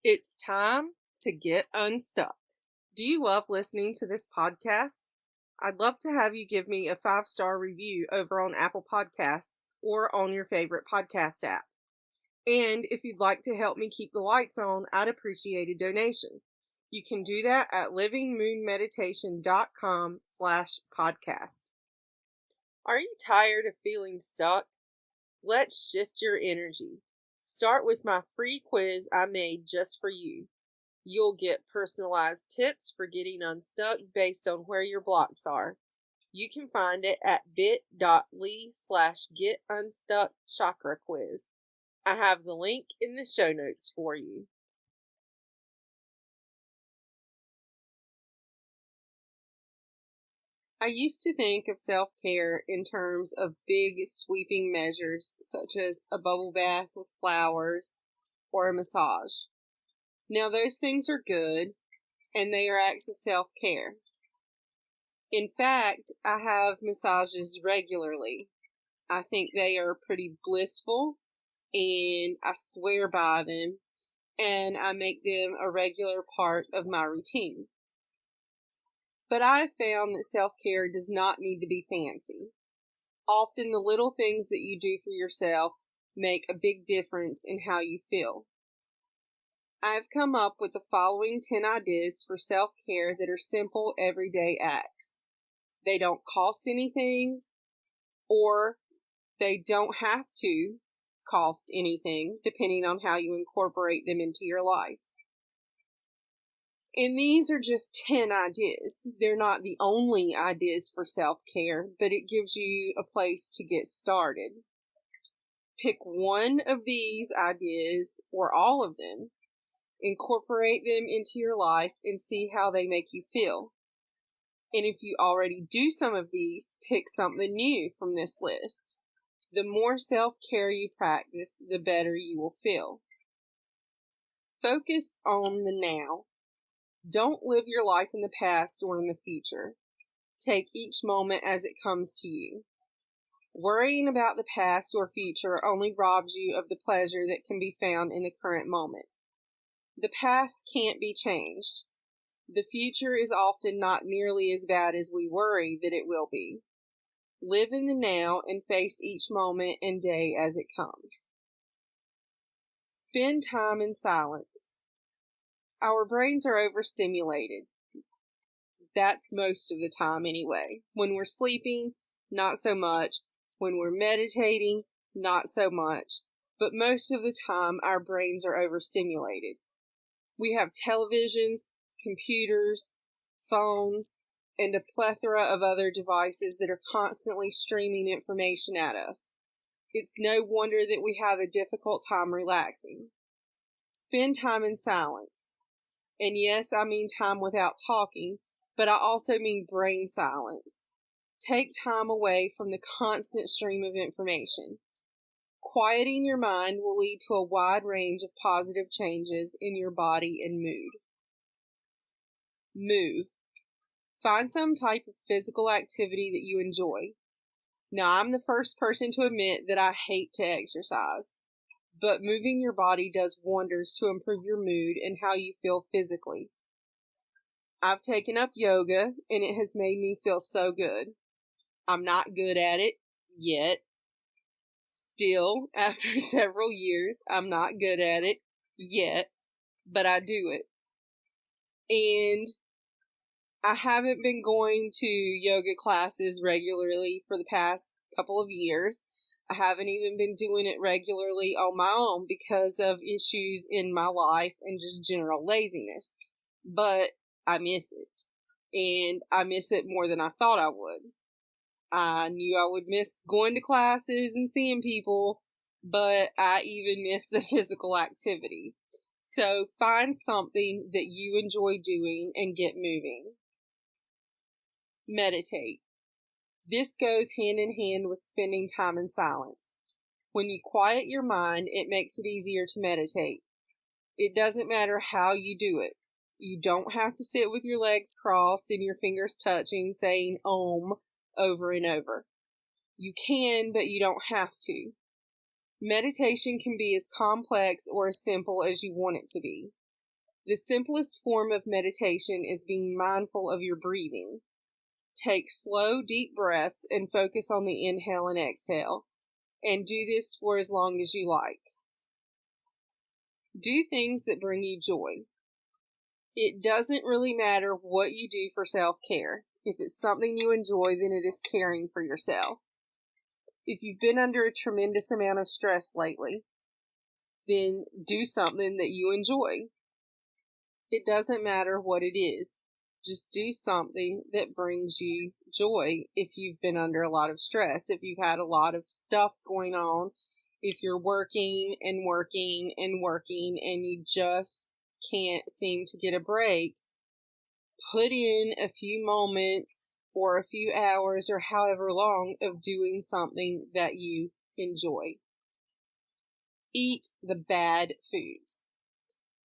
It's time to get unstuck. Do you love listening to this podcast? I'd love to have you give me a 5-star review over on Apple Podcasts or on your favorite podcast app. And if you'd like to help me keep the lights on, I'd appreciate a donation. You can do that at livingmoonmeditation.com/podcast. Are you tired of feeling stuck? Let's shift your energy. Start with my free quiz I made just for you. You'll get personalized tips for getting unstuck based on where your blocks are. You can find it at bit.ly/getunstuck quiz. I have the link in the show notes for you. I used to think of self-care in terms of big sweeping measures such as a bubble bath with flowers or a massage. Now those things are good and they are acts of self-care. In fact, I have massages regularly. I think they are pretty blissful and I swear by them, and I make them a regular part of my routine. But I have found that self-care does not need to be fancy. Often the little things that you do for yourself make a big difference in how you feel. I have come up with the following 10 ideas for self-care that are simple, everyday acts. They don't cost anything, or they don't have to cost anything, depending on how you incorporate them into your life. And these are just 10 ideas. They're not the only ideas for self-care, but it gives you a place to get started. Pick one of these ideas, or all of them, incorporate them into your life, and see how they make you feel. And if you already do some of these, pick something new from this list. The more self-care you practice, the better you will feel. Focus on the now. Don't live your life in the past or in the future. Take each moment as it comes to you. Worrying about the past or future only robs you of the pleasure that can be found in the current moment. The past can't be changed. The future is often not nearly as bad as we worry that it will be. Live in the now and face each moment and day as it comes. Spend time in silence. Our brains are overstimulated. That's most of the time anyway. When we're sleeping, not so much. When we're meditating, not so much. But most of the time, our brains are overstimulated. We have televisions, computers, phones, and a plethora of other devices that are constantly streaming information at us. It's no wonder that we have a difficult time relaxing. Spend time in silence. And yes, I mean time without talking, but I also mean brain silence. Take time away from the constant stream of information. Quieting your mind will lead to a wide range of positive changes in your body and mood. Move. Find some type of physical activity that you enjoy. Now, I'm the first person to admit that I hate to exercise, but moving your body does wonders to improve your mood and how you feel physically. I've taken up yoga, and it has made me feel so good. I'm not good at it yet. Still, after several years, I'm not good at it yet, but I do it. And I haven't been going to yoga classes regularly for the past couple of years. I haven't even been doing it regularly on my own because of issues in my life and just general laziness. But I miss it. And I miss it more than I thought I would. I knew I would miss going to classes and seeing people, but I even miss the physical activity. So find something that you enjoy doing and get moving. Meditate. This goes hand in hand with spending time in silence. When you quiet your mind, it makes it easier to meditate. It doesn't matter how you do it. You don't have to sit with your legs crossed and your fingers touching, saying Om over and over. You can, but you don't have to. Meditation can be as complex or as simple as you want it to be. The simplest form of meditation is being mindful of your breathing. Take slow, deep breaths and focus on the inhale and exhale, and do this for as long as you like. Do things that bring you joy. It doesn't really matter what you do for self-care. If it's something you enjoy, then it is caring for yourself. If you've been under a tremendous amount of stress lately, then do something that you enjoy. It doesn't matter what it is. Just do something that brings you joy if you've been under a lot of stress, if you've had a lot of stuff going on, if you're working and working and working and you just can't seem to get a break. Put in a few moments or a few hours or however long of doing something that you enjoy. Eat the bad foods.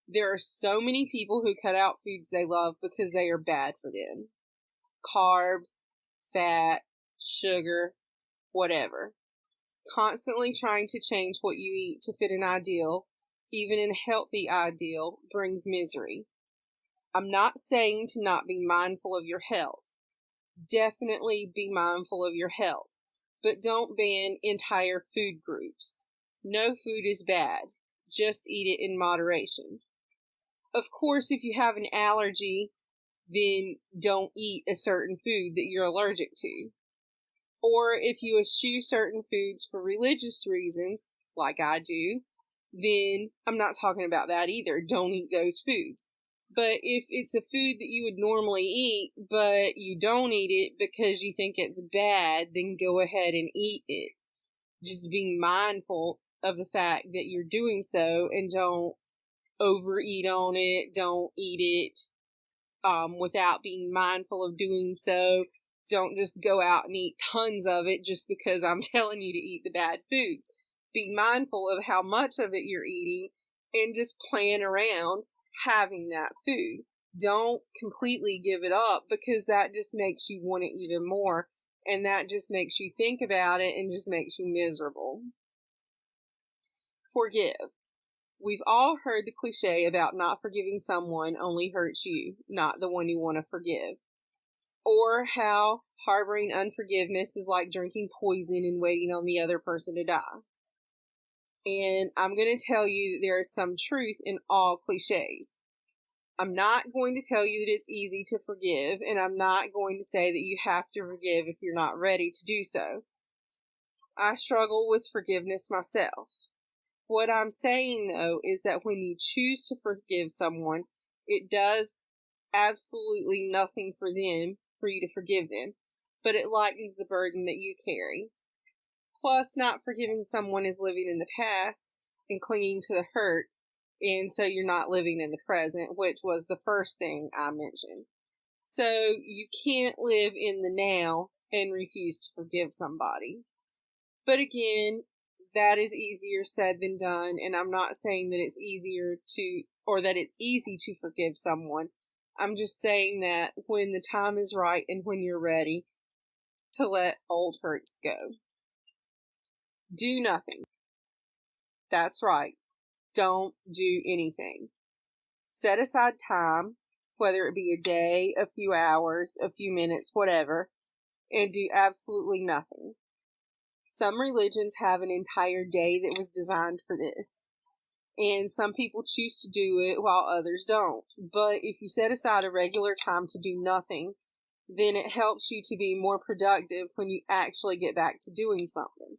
There are so many people who cut out foods they love because they are bad for them. Carbs, fat, sugar, whatever. Constantly trying to change what you eat to fit an ideal, even a healthy ideal, brings misery. I'm not saying to not be mindful of your health. Definitely be mindful of your health, but don't ban entire food groups. No food is bad. Just eat it in moderation. Of course, if you have an allergy, then don't eat a certain food that you're allergic to. Or if you eschew certain foods for religious reasons, like I do, then I'm not talking about that either. Don't eat those foods. But if it's a food that you would normally eat, but you don't eat it because you think it's bad, then go ahead and eat it. Just being mindful of the fact that you're doing so, and don't overeat on it. Don't eat it without being mindful of doing so. Don't just go out and eat tons of it just because I'm telling you to eat the bad foods. Be mindful of how much of it you're eating and just plan around having that food. Don't completely give it up, because that just makes you want it even more, and that just makes you think about it and just makes you miserable. Forgive. We've all heard the cliche about not forgiving someone only hurts you, not the one you want to forgive. Or how harboring unforgiveness is like drinking poison and waiting on the other person to die. And I'm going to tell you that there is some truth in all cliches. I'm not going to tell you that it's easy to forgive, and I'm not going to say that you have to forgive if you're not ready to do so. I struggle with forgiveness myself. What I'm saying, though, is that when you choose to forgive someone, it does absolutely nothing for them for you to forgive them, but it lightens the burden that you carry. Plus, not forgiving someone is living in the past and clinging to the hurt, and so you're not living in the present, which was the first thing I mentioned. So you can't live in the now and refuse to forgive somebody. But again, that is easier said than done, and I'm not saying that it's easier to, or that it's easy to forgive someone. I'm just saying that when the time is right and when you're ready to let old hurts go. Do nothing. That's right. Don't do anything. Set aside time, whether it be a day, a few hours, a few minutes, whatever, and do absolutely nothing. Some religions have an entire day that was designed for this, and some people choose to do it while others don't. But if you set aside a regular time to do nothing, then it helps you to be more productive when you actually get back to doing something.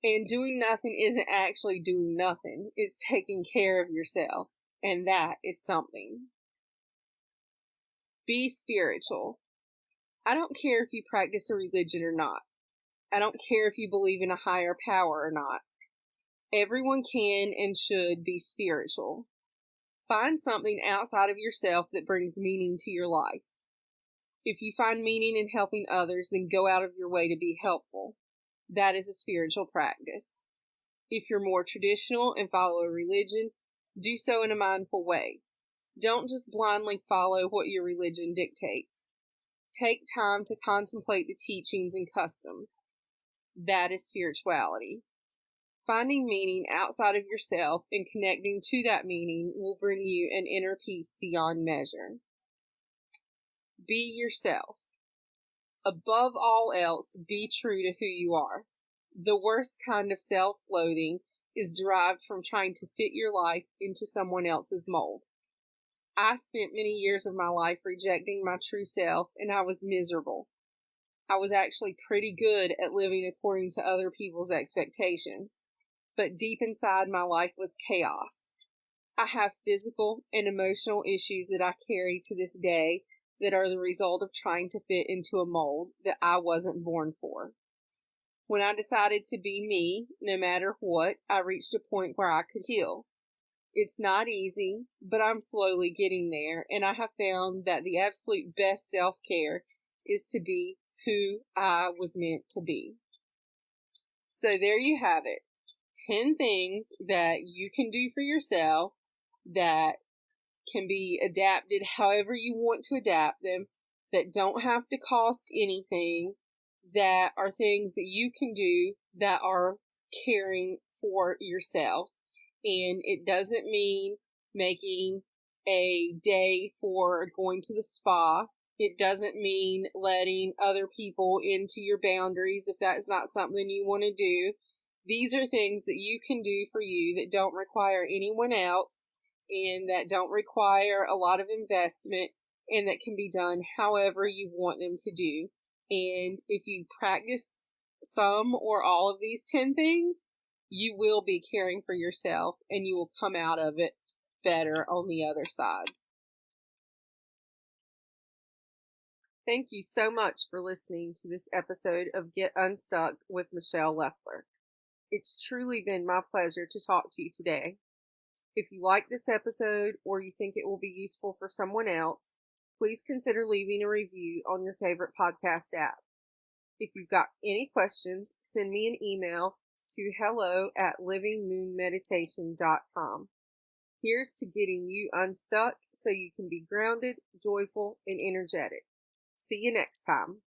And doing nothing isn't actually doing nothing. It's taking care of yourself, and that is something. Be spiritual. I don't care if you practice a religion or not. I don't care if you believe in a higher power or not. Everyone can and should be spiritual. Find something outside of yourself that brings meaning to your life. If you find meaning in helping others, then go out of your way to be helpful. That is a spiritual practice. If you're more traditional and follow a religion, do so in a mindful way. Don't just blindly follow what your religion dictates. Take time to contemplate the teachings and customs. That is spirituality. Finding meaning outside of yourself and connecting to that meaning will bring you an inner peace beyond measure. Be yourself. Above all else, be true to who you are. The worst kind of self-loathing is derived from trying to fit your life into someone else's mold. I spent many years of my life rejecting my true self, and I was miserable. I was actually pretty good at living according to other people's expectations, but deep inside my life was chaos. I have physical and emotional issues that I carry to this day that are the result of trying to fit into a mold that I wasn't born for. When I decided to be me, no matter what, I reached a point where I could heal. It's not easy, but I'm slowly getting there, and I have found that the absolute best self-care is to be who I was meant to be. So there you have it. 10 things that you can do for yourself that can be adapted however you want to adapt them, that don't have to cost anything, that are things that you can do that are caring for yourself. And it doesn't mean making a day for going to the spa. It doesn't mean letting other people into your boundaries if that is not something you want to do. These are things that you can do for you that don't require anyone else and that don't require a lot of investment and that can be done however you want them to do. And if you practice some or all of these 10 things, you will be caring for yourself and you will come out of it better on the other side. Thank you so much for listening to this episode of Get Unstuck with Michele Leffler. It's truly been my pleasure to talk to you today. If you like this episode or you think it will be useful for someone else, please consider leaving a review on your favorite podcast app. If you've got any questions, send me an email to hello@livingmoonmeditation.com. Here's to getting you unstuck so you can be grounded, joyful, and energetic. See you next time.